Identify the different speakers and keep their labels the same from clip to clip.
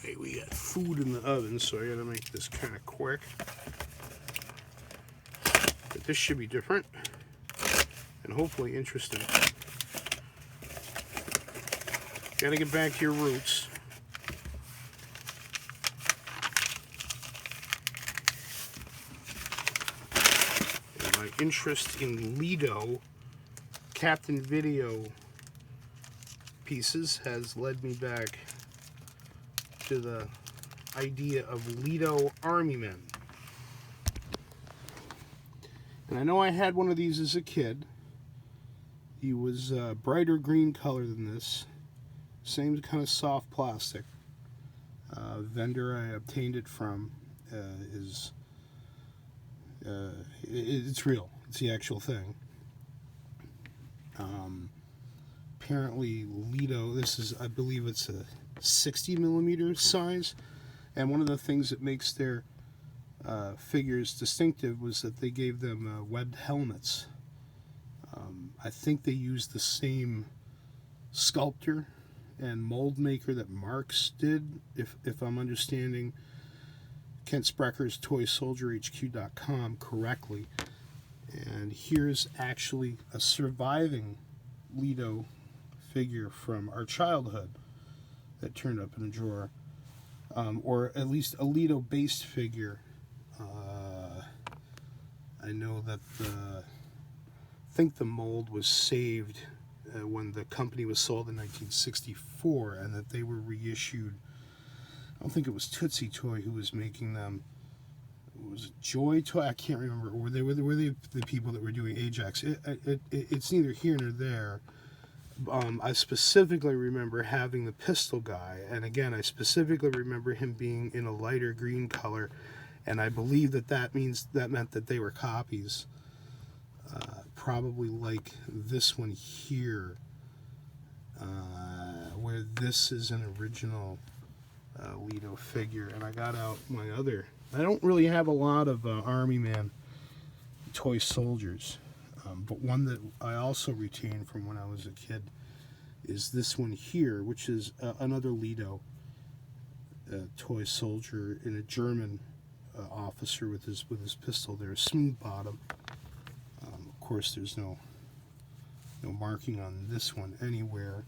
Speaker 1: Okay, we got food in the oven, so I gotta make this kind of quick. But this should be different and hopefully interesting. Gotta get back to your roots. And my interest in Lido Captain Video pieces has led me back to the idea of Lido Army Men. And I know I had one of these as a kid. He was a brighter green color than this. Same kind of soft plastic. Vendor I obtained it from it's real. It's the actual thing. Apparently Lido, this is, I believe it's a 60 millimeter size, and one of the things that makes their figures distinctive was that they gave them webbed helmets. I think they used the same sculptor and mold maker that Marx did, if I'm understanding Kent Sprecker's ToySoldierHQ.com correctly. And here's actually a surviving Lido figure from our childhood that turned up in a drawer, or at least a Lido-based figure. I know that I think the mold was saved when the company was sold in 1964, and that they were reissued. I don't think it was Tootsie Toy who was making them. Was it Joy Toy? I can't remember. Or were they the people that were doing Ajax? It's neither here nor there. I specifically remember having the pistol guy, and again, I specifically remember him being in a lighter green color, and I believe that meant that they were copies. Probably like this one here, where this is an original Lido figure, and I got out my other. I don't really have a lot of Army Man toy soldiers, but one that I also retained from when I was a kid is this one here, which is another Lido toy soldier in a German officer with his pistol there, smooth bottom. Of course, there's no marking on this one anywhere,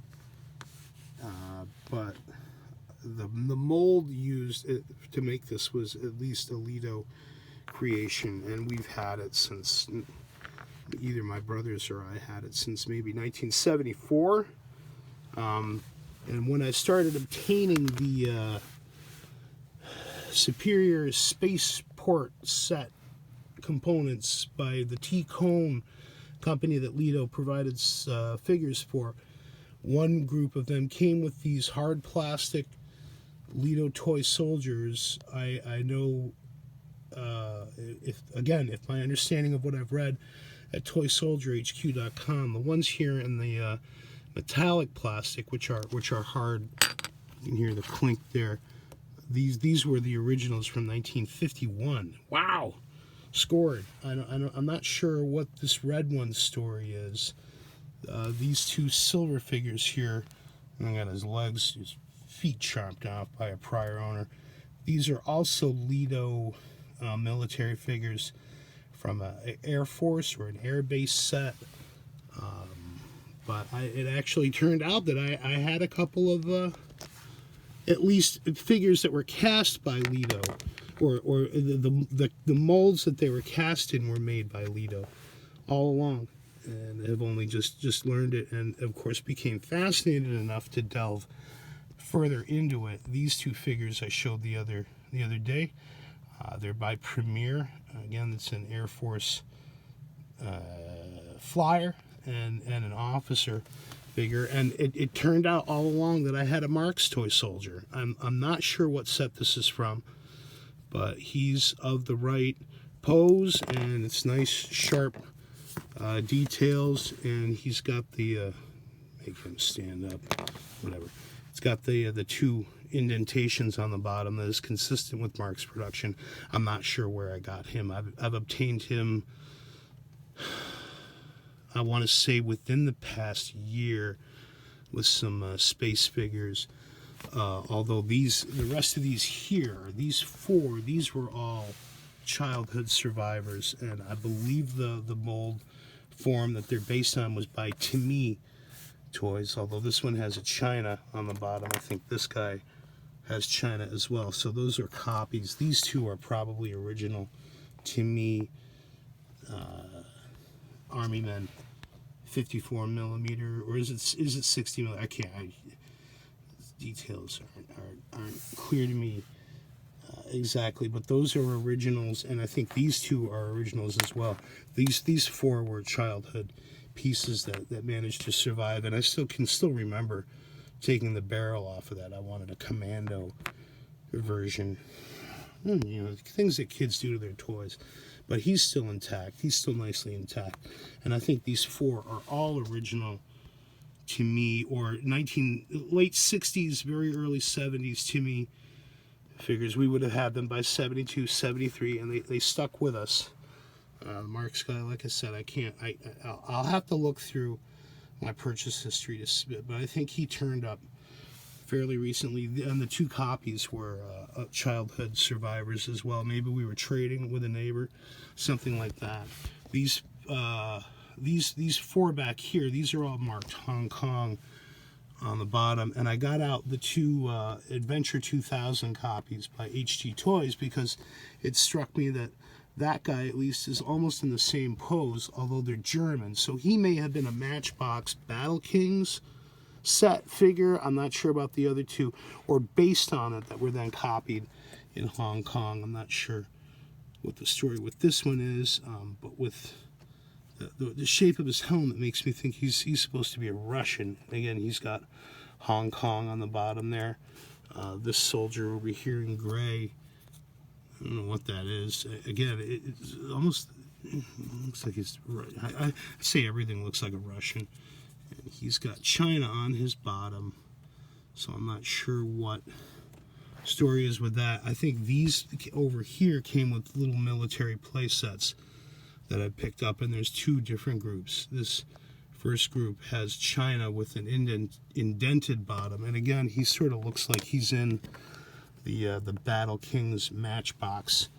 Speaker 1: but the mold used to make this was at least a Lido creation, and we've had it since, either my brothers or I had it since maybe 1974. And when I started obtaining the Superior Spaceport set components by the T-Cone company that Lido provided figures for, one group of them came with these hard plastic Lido toy soldiers. I know, if my understanding of what I've read at ToySoldierHQ.com, the ones here in the metallic plastic, which are hard, you can hear the clink there. These were the originals from 1951. Wow, scored. I'm not sure what this red one's story is. These two silver figures here, and I got his legs, his feet chopped off by a prior owner. These are also Lido military figures from an Air Force or an Air Base set. But it actually turned out that I had a couple of at least figures that were cast by Lido, or the molds that they were cast in were made by Lido all along, and have only just learned it, and of course became fascinated enough to delve further into it. These two figures I showed the other day. They're by Premier. Again, it's an Air Force flyer and an officer figure, and it turned out all along that I had a Marx toy soldier. I'm not sure what set this is from, but he's of the right pose, and it's nice sharp details, and he's got the make him stand up, whatever. It's got the two indentations on the bottom that is consistent with Marx production. I'm not sure where I got him. I've obtained him, I want to say, within the past year with some space figures. Although the rest of these here, these four, these were all childhood survivors, and I believe the mold form that they're based on was by To Me Toys, although this one has a China on the bottom. I think this guy has China as well, so those are copies. These two are probably original To Me Army Men 54 millimeter, or is it 60 millimeter? I can't. Details aren't clear to me exactly, but those are originals, and I think these two are originals as well. These four were childhood pieces that managed to survive, and I can still remember taking the barrel off of that. I wanted a commando version, you know, things that kids do to their toys. But he's still intact. He's still nicely intact, and I think these four are all original To Me, or late 60s, very early 70s To Me figures. We would have had them by 72, 73, and they stuck with us. Marx guy, like I said, I'll have to look through my purchase history to submit, but I think he turned up fairly recently, and the two copies were childhood survivors as well. Maybe we were trading with a neighbor, something like that. These four back here, these are all marked Hong Kong on the bottom, and I got out the two Adventure 2000 copies by HG Toys because it struck me that guy at least is almost in the same pose, although they're German, so he may have been a Matchbox Battle Kings set figure. I'm not sure about the other two, or based on it, that were then copied in Hong Kong. I'm not sure what the story with this one is, but with the shape of his helmet makes me think he's supposed to be a Russian. Again, he's got Hong Kong on the bottom there. This soldier over here in gray, I don't know what that is. Again, it almost looks like he's, I say everything looks like a Russian. And he's got China on his bottom, so I'm not sure what story is with that. I think these over here came with little military play sets that I picked up, and there's two different groups. This first group has China with an indented bottom, and again, he sort of looks like he's in the Battle Kings Matchbox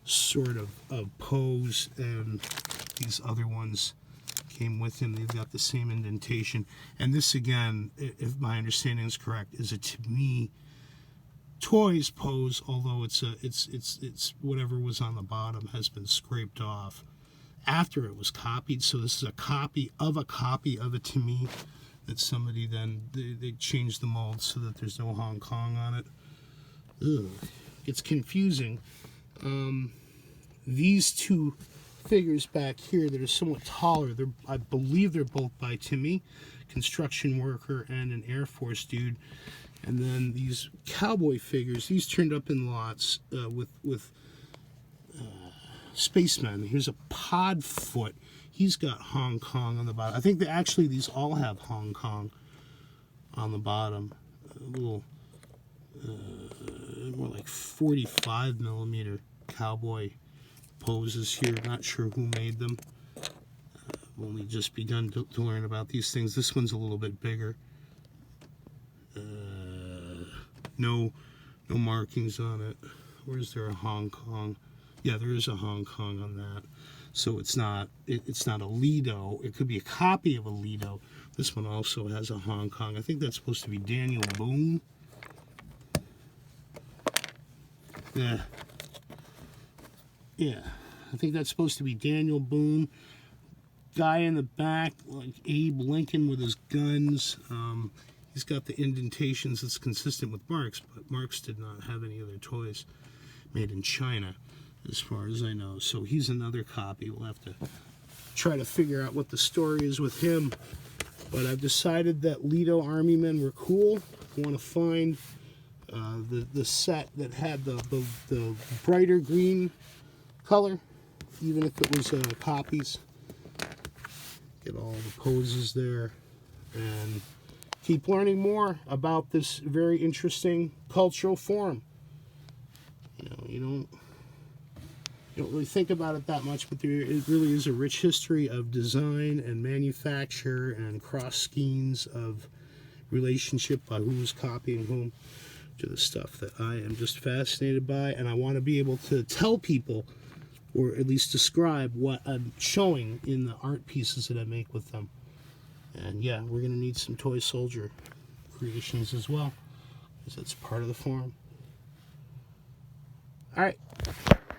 Speaker 1: sort of pose, and these other ones came with him. They've got the same indentation, and this, again, if my understanding is correct, is a To Me Toys pose, although it's whatever was on the bottom has been scraped off after it was copied. So this is a copy of a To Me that somebody then they changed the mold so that there's no Hong Kong on it. Ugh, it's confusing. These two figures back here that are somewhat taller, I believe they're both by To Me, construction worker and an Air Force dude. And then these cowboy figures, these turned up in lots with spacemen. Here's a Podfoot. He's got Hong Kong on the bottom. I think that actually these all have Hong Kong on the bottom. A little more like 45 millimeter cowboy poses here. Not sure who made them. I've only just begun to learn about these things. This one's a little bit bigger. No markings on it. Where's there a Hong Kong? Yeah, there is a Hong Kong on that. So it's not a Lido. It could be a copy of a Lido. This one also has a Hong Kong. I think that's supposed to be Daniel Boone. Yeah. I think that's supposed to be Daniel Boone. Guy in the back, like Abe Lincoln with his guns. He's got the indentations that's consistent with Marx, but Marx did not have any other toys made in China, as far as I know. So he's another copy. We'll have to try to figure out what the story is with him. But I've decided that Lido Army Men were cool. I want to find the set that had the brighter green color, even if it was copies. Get all the poses there, and keep learning more about this very interesting cultural form. You don't really think about it that much, but it really is a rich history of design and manufacture and cross skeins of relationship by who's copying whom to the stuff that I am just fascinated by, and I want to be able to tell people, or at least describe what I'm showing in the art pieces that I make with them. And yeah, we're going to need some toy soldier creations as well, because that's part of the form. Alright,